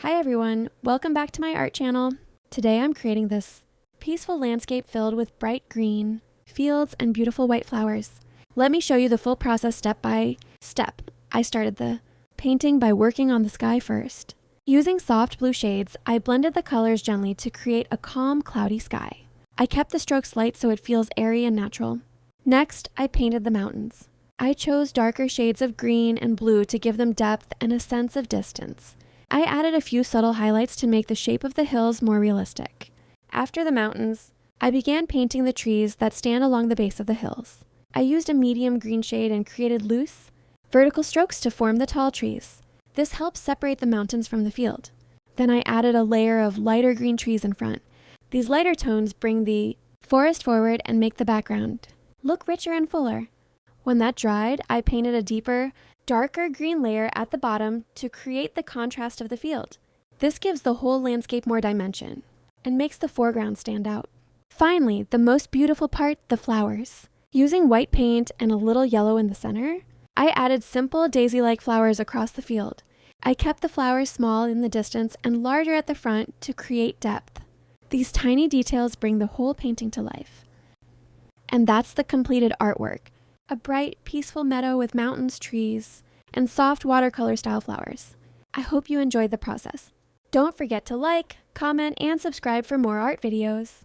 Hi everyone, welcome back to my art channel. Today I'm creating this peaceful landscape filled with bright green fields and beautiful white flowers. Let me show you the full process step by step. I started the painting by working on the sky first. Using soft blue shades, I blended the colors gently to create a calm, cloudy sky. I kept the strokes light so it feels airy and natural. Next, I painted the mountains. I chose darker shades of green and blue to give them depth and a sense of distance. I added a few subtle highlights to make the shape of the hills more realistic. After the mountains, I began painting the trees that stand along the base of the hills. I used a medium green shade and created loose, vertical strokes to form the tall trees. This helps separate the mountains from the field. Then I added a layer of lighter green trees in front. These lighter tones bring the forest forward and make the background look richer and fuller. When that dried, I painted a deeper, darker green layer at the bottom to create the contrast of the field. This gives the whole landscape more dimension and makes the foreground stand out. Finally, the most beautiful part, the flowers. Using white paint and a little yellow in the center, I added simple daisy-like flowers across the field. I kept the flowers small in the distance and larger at the front to create depth. These tiny details bring the whole painting to life. And that's the completed artwork. A bright, peaceful meadow with mountains, trees, and soft watercolor style flowers. I hope you enjoyed the process. Don't forget to like, comment, and subscribe for more art videos.